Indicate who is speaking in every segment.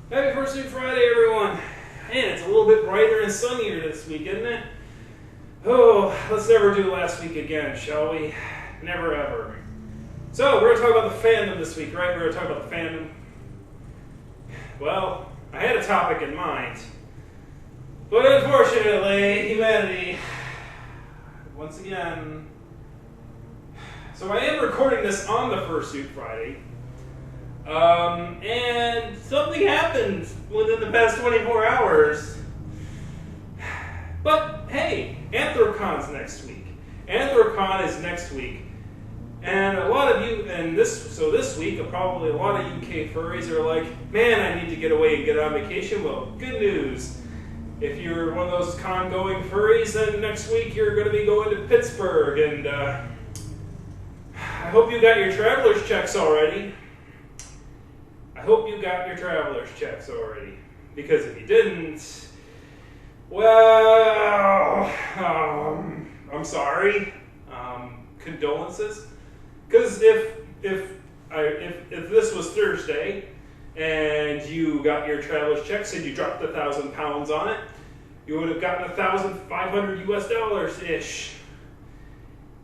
Speaker 1: Happy First Week Friday, everyone. Man, it's a little bit brighter and sunnier this week, isn't it? Oh, let's never do last week again, shall we? Never ever. So, we're going to talk about the fandom this week, right? We're going to talk about the fandom. Well, I had a topic in mind. But unfortunately, humanity, once again... So I am recording this on the First Week Friday. And something happened within the past 24 hours. But hey, Anthrocon's next week. Anthrocon is next week. And a lot of you, this week, probably a lot of UK furries are like, man, I need to get away and get on vacation. Well, good news. If you're one of those con-going furries, then next week you're going to be going to Pittsburgh. And I hope you got your traveler's checks already. Because if you didn't, well, I'm sorry. Condolences. Because if this was Thursday and you got your traveler's checks and you dropped 1,000 pounds on it, you would have gotten $1,500 US ish.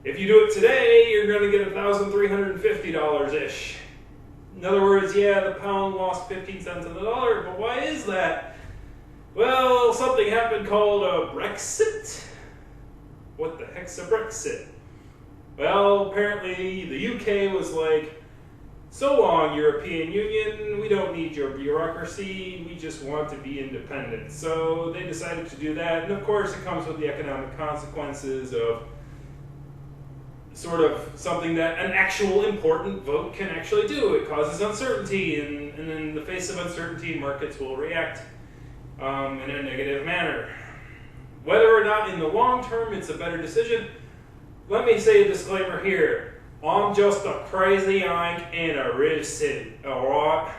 Speaker 1: If you do it today, you're going to get $1,350 ish. In other words, yeah, the pound lost 15 cents on the dollar, but why is that? Well, something happened called a Brexit. What the heck's a Brexit? Well, apparently the UK was like, so long, European Union, we don't need your bureaucracy, we just want to be independent. So they decided to do that, and of course it comes with the economic consequences of sort of something that an actual important vote can actually do. It causes uncertainty, and in the face of uncertainty, markets will react in a negative manner. Whether or not in the long term it's a better decision, let me say a disclaimer here. I'm just a crazy Ike in a rich city, alright?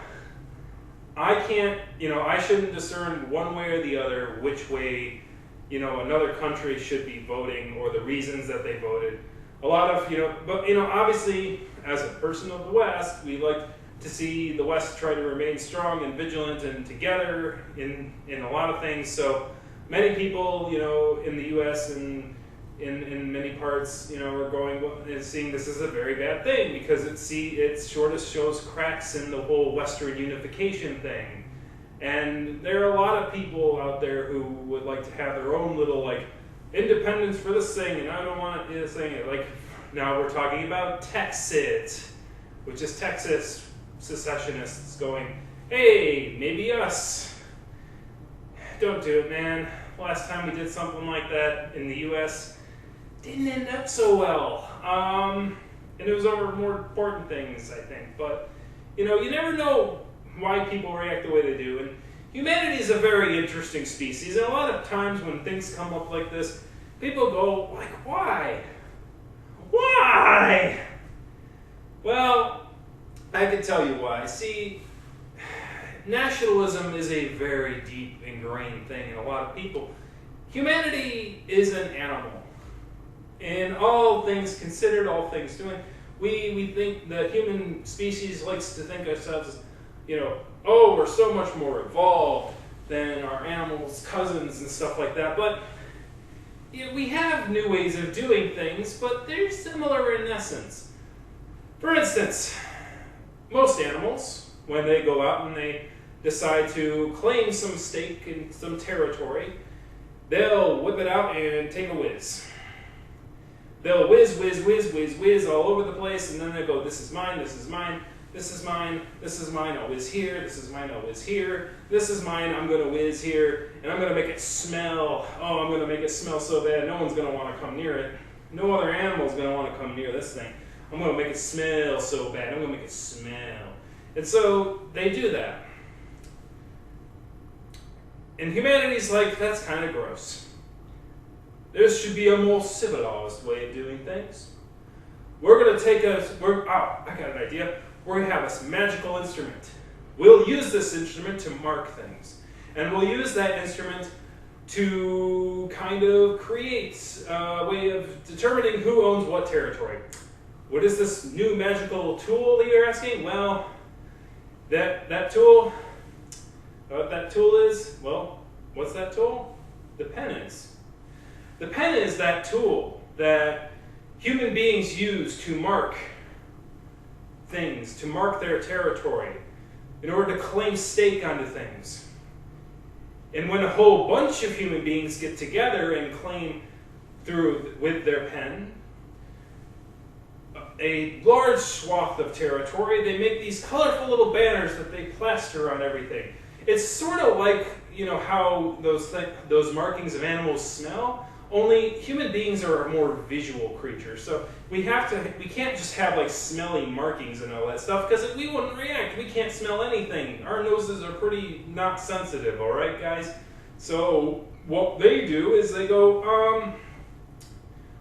Speaker 1: I can't, I shouldn't discern one way or the other which way, another country should be voting or the reasons that they voted. A lot of, but obviously, as a person of the West, we like to see the West try to remain strong and vigilant and together in a lot of things. So many people, in the U.S. and in many parts, are going and seeing this as a very bad thing because it sort of shows cracks in the whole Western unification thing. And there are a lot of people out there who would like to have their own little independence for this thing, and I don't want this thing. Now we're talking about Texit, which is Texas secessionists going, hey, maybe us. Don't do it, man. Last time we did something like that in the U.S. didn't end up so well. And it was over more important things, I think. But, you never know why people react the way they do. And humanity is a very interesting species, and a lot of times when things come up like this, people go, why? Why? Well, I can tell you why. See, nationalism is a very deep ingrained thing in a lot of people. Humanity is an animal. In all things considered, all things doing, we think the human species likes to think ourselves as, oh, we're so much more evolved than our animals' cousins and stuff like that. But we have new ways of doing things, but they're similar in essence. For instance, most animals, when they go out and they decide to claim some stake in some territory, they'll whip it out and take a whiz. They'll whiz all over the place, and then they'll go, this is mine, this is mine. This is mine, this is mine, I'll whiz here, this is mine, I'll whiz here, this is mine, I'm going to whiz here, and I'm going to make it smell. Oh, I'm going to make it smell so bad, no one's going to want to come near it. No other animal's going to want to come near this thing. I'm going to make it smell so bad, I'm going to make it smell. And so, they do that. And humanity's like, that's kind of gross. There should be a more civilized way of doing things. We're going to take I got an idea. We're going to have this magical instrument. We'll use this instrument to mark things. And we'll use that instrument to kind of create a way of determining who owns what territory. What is this new magical tool that you're asking? Well, that tool, What that tool is? Well, what's that tool? The pen is. The pen is that tool that human beings use to mark things, to mark their territory, in order to claim stake onto things. And when a whole bunch of human beings get together and claim with their pen a large swath of territory, they make these colorful little banners that they plaster on everything. It's sort of like, how those markings of animals smell, only human beings are a more visual creature. So we can't just have like smelly markings and all that stuff, because we wouldn't react. We can't smell anything. Our noses are pretty not sensitive, all right, guys? So what they do is they go,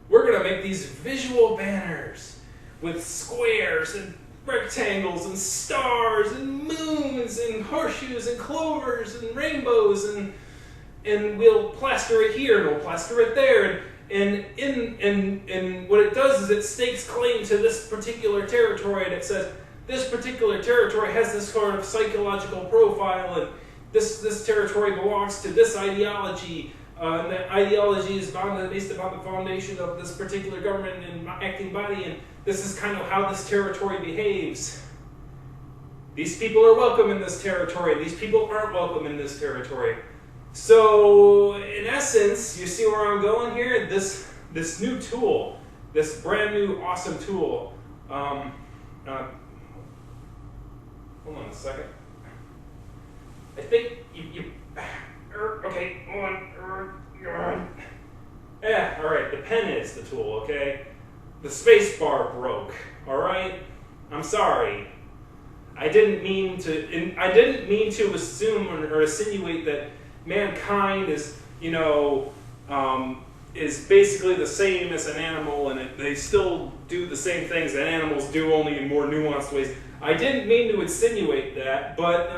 Speaker 1: we're going to make these visual banners with squares and rectangles and stars and moons and horseshoes and clovers and rainbows, and we'll plaster it here and we'll plaster it there, and what it does is it stakes claim to this particular territory, and it says this particular territory has this sort of psychological profile, and this territory belongs to this ideology, and that ideology is based upon the foundation of this particular government and acting body, and this is kind of how this territory behaves. These people are welcome in this territory. These people aren't welcome in this territory. So, in essence, you see where I'm going here? This new tool, this brand new awesome tool. Hold on a second. I think okay, hold on. Yeah, all right. The pen is the tool. Okay. The space bar broke, all right? I'm sorry. I didn't mean to assume or insinuate that mankind is, is basically the same as an animal, and they still do the same things that animals do, only in more nuanced ways. I didn't mean to insinuate that, but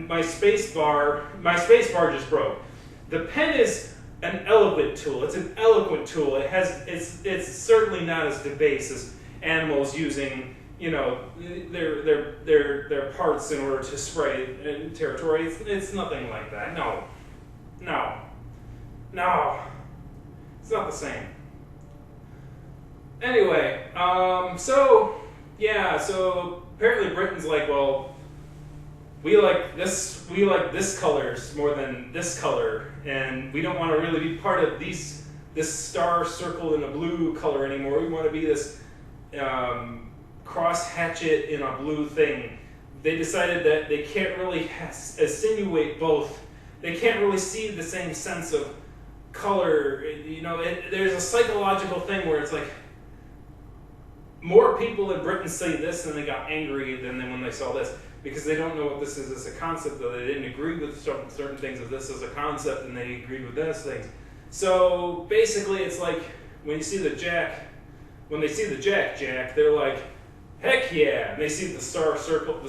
Speaker 1: my space bar just broke. The pen is an eloquent tool. It's an eloquent tool. It's certainly not as debased as animals using, their parts in order to spray territory. It's nothing like that. No. It's not the same. Anyway, so apparently Britain's like, well, we like this colors more than this color, and we don't want to really be part of this star circle in a blue color anymore. We want to be this cross hatchet in a blue thing. They decided that they can't really insinuate both. They can't really see the same sense of color. There's a psychological thing where it's like, more people in Britain say this and they got angry than when they saw this, because they don't know what this is as a concept, though they didn't agree with certain things of this as a concept, and they agreed with those things. So basically it's like when they see the Jack, they're like, heck yeah, and they see the starry circle,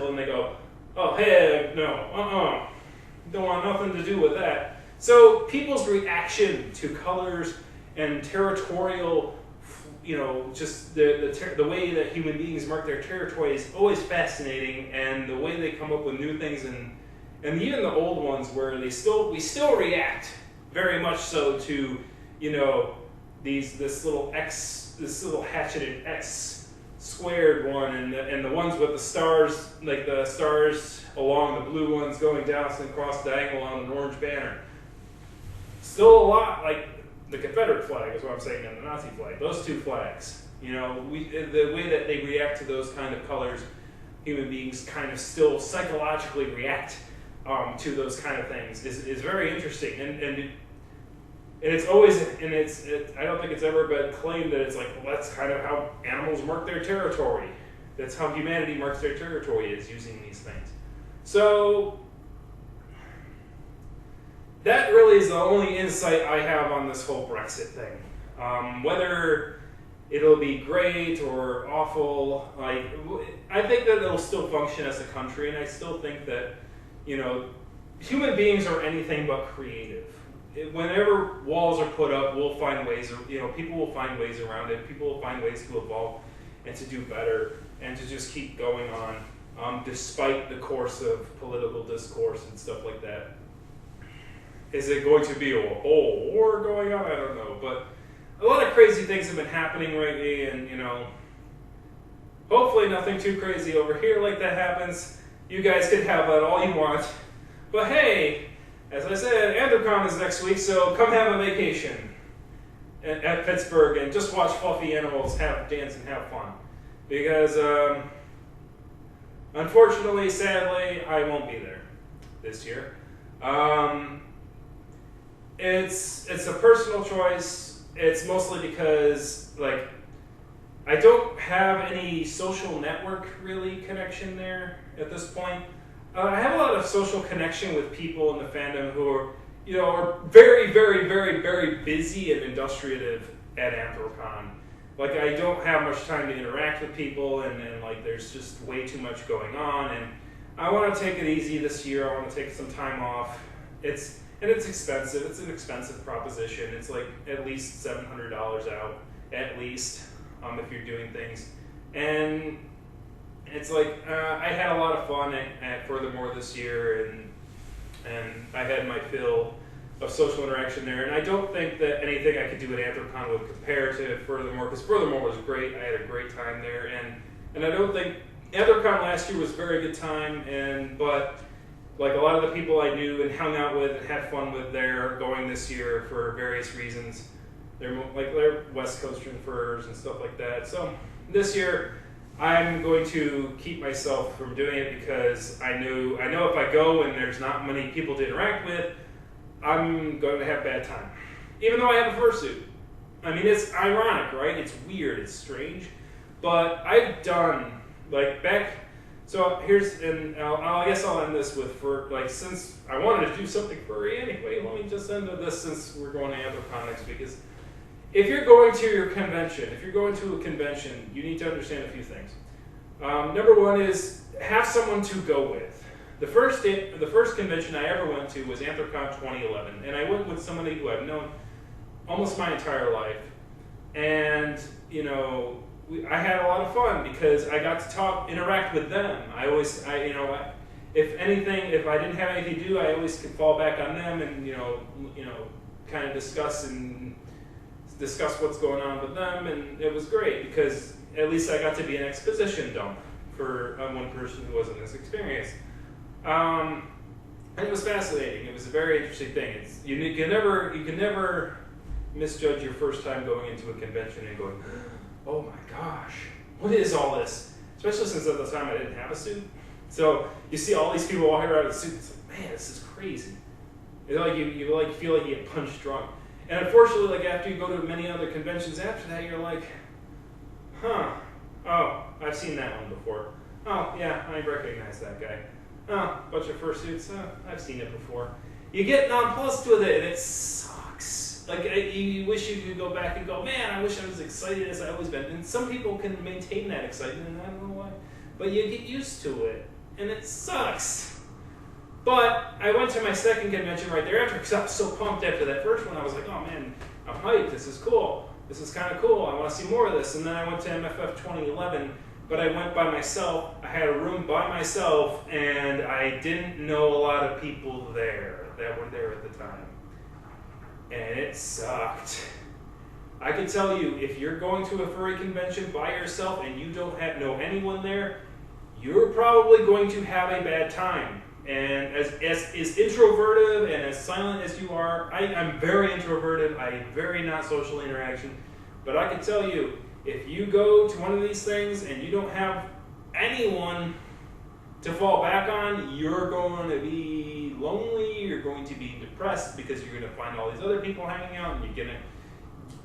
Speaker 1: and they go, oh heck no, don't want nothing to do with that. So people's reaction to colors and territorial, just the way that human beings mark their territory is always fascinating, and the way they come up with new things, and even the old ones where we still react very much so to, this little hatcheted X squared one, and the ones with the stars, like the stars along the blue ones going down and across diagonal on an orange banner. Still a lot like the Confederate flag is what I'm saying, and the Nazi flag. Those two flags, the way that they react to those kind of colors, human beings kind of still psychologically react to those kind of things is very interesting, and it's always, I don't think it's ever been claimed that it's like, well, that's kind of how animals mark their territory. That's how humanity marks their territory, is using these things. So that really is the only insight I have on this whole Brexit thing. Whether it'll be great or awful, I think that it'll still function as a country, and I still think that, human beings are anything but creative. Whenever walls are put up, we'll find ways, people will find ways around it. People will find ways to evolve and to do better and to just keep going on. despite the course of political discourse and stuff like that. Is it going to be a whole war going on? I don't know, but a lot of crazy things have been happening lately, and hopefully nothing too crazy over here like that happens. You guys can have that all you want, but hey, as I said, Anthrocon is next week, so come have a vacation at Pittsburgh and just watch fluffy animals dance and have fun. Because, unfortunately, sadly, I won't be there this year. It's a personal choice. It's mostly because, like, I don't have any social network really connection there at this point. I have a lot of social connection with people in the fandom who are very, very, very, very busy and industriative at Anthrocon. Like, I don't have much time to interact with people, and like, there's just way too much going on, and I want to take it easy this year. I want to take some time off. It's expensive. It's an expensive proposition. It's like at least $700 out, at least, if you're doing things. And it's like, I had a lot of fun at Furthermore this year, and I had my fill of social interaction there. And I don't think that anything I could do at Anthrocon would compare to Furthermore, because Furthermore was great. I had a great time there, and I don't think Anthrocon last year was a very good time, but like a lot of the people I knew and hung out with and had fun with there are going this year for various reasons. They're West Coast transfers and stuff like that. So this year I'm going to keep myself from doing it, because I know if I go and there's not many people to interact with, I'm going to have bad time. Even though I have a fursuit. I mean, it's ironic, right? It's weird, it's strange. But I've done, so here's, and I guess I'll end this with, since I wanted to do something furry anyway, let me just end with this since we're going to Anthrocon next week. Is if you're going to your convention, if you're going to a convention, you need to understand a few things. Number one is have someone to go with. The first convention I ever went to was Anthrocon 2011, and I went with somebody who I've known almost my entire life, and I had a lot of fun because I got to interact with them. If I didn't have anything to do, I always could fall back on them and kind of discuss what's going on with them, and it was great because at least I got to be an exposition dump for one person who wasn't as experienced. And it was fascinating. It was a very interesting thing. You can never misjudge your first time going into a convention and going, oh my gosh, what is all this? Especially since at the time I didn't have a suit. So you see all these people walking around with suits. It's like, man, this is crazy. It's like you feel like you get punch drunk. And unfortunately, after you go to many other conventions after that, you're like, oh, I've seen that one before. Oh yeah, I recognize that guy. Oh, bunch of fursuits. I've seen it before. You get nonplussed with it, and it sucks. You wish you could go back and go, man, I wish I was excited as I've always been. And some people can maintain that excitement, and I don't know why. But you get used to it, and it sucks. But I went to my second convention right there after, because I was so pumped after that first one. I was like, oh man, I'm hyped. This is cool. This is kind of cool. I want to see more of this. And then I went to MFF 2011. But I went by myself. I had a room by myself, and I didn't know a lot of people there that were there at the time. And it sucked. I can tell you, if you're going to a furry convention by yourself and you don't know anyone there, you're probably going to have a bad time. And as introverted and as silent as you are, I'm very introverted. I'm very not social interaction. But I can tell you, if you go to one of these things and you don't have anyone to fall back on, you're going to be lonely, you're going to be depressed because you're going to find all these other people hanging out, and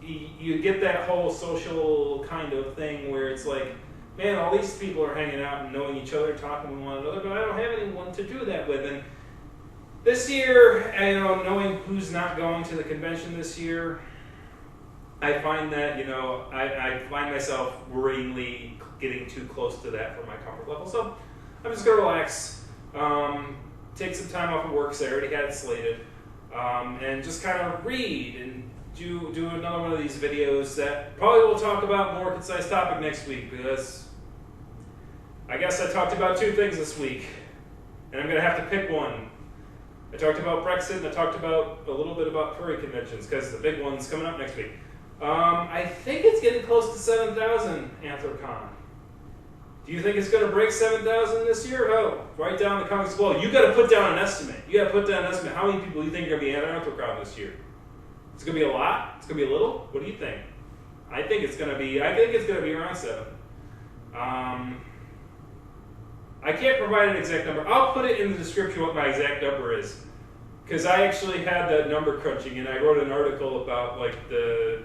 Speaker 1: you get that whole social kind of thing where it's like, man, all these people are hanging out and knowing each other, talking with one another, but I don't have anyone to do that with. And this year, knowing who's not going to the convention this year, I find that, I find myself worryingly getting too close to that for my comfort level. So I'm just going to relax, take some time off of work, because I already had it slated, and just kind of read and do another one of these videos that probably will talk about more concise topic next week, because I guess I talked about 2 things this week, and I'm going to have to pick one. I talked about Brexit, and I talked about a little bit about furry conventions, because the big one's coming up next week. I think it's getting close to 7,000, Anthrocon. Do you think it's going to break 7,000 this year? Oh, write down in the comments below. You got to put down an estimate. You got to put down an estimate. How many people do you think are going to be at Anthrocon this year? It's going to be a lot? It's going to be a little? What do you think? I think it's going to be around 7. I can't provide an exact number. I'll put it in the description what my exact number is, because I actually had that number crunching, and I wrote an article about like the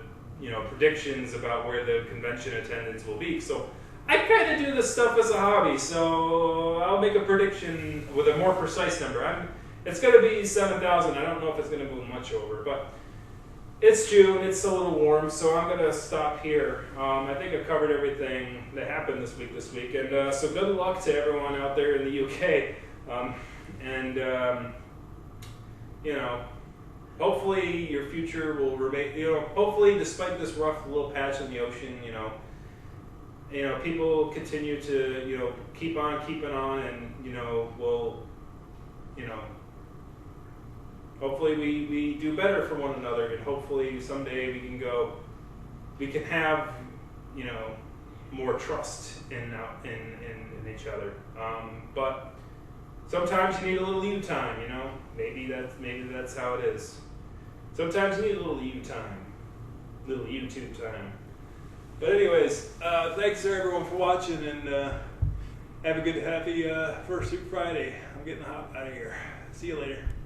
Speaker 1: predictions about where the convention attendance will be. So I kind of do this stuff as a hobby, so I'll make a prediction with a more precise number. It's going to be 7,000. I don't know if it's going to move much over, but it's June. It's a little warm, so I'm going to stop here. I think I've covered everything that happened this week, and so good luck to everyone out there in the UK. Hopefully your future will remain. Hopefully, despite this rough little patch in the ocean, people continue to keep on keeping on, and we'll hopefully we do better for one another, and hopefully someday we can have more trust in each other. But sometimes you need a little you time, maybe that's how it is. Sometimes you need a little you time, little YouTube time. But anyways, thanks everyone for watching, and have a good, happy First Soup Friday. I'm getting hot out of here. See you later.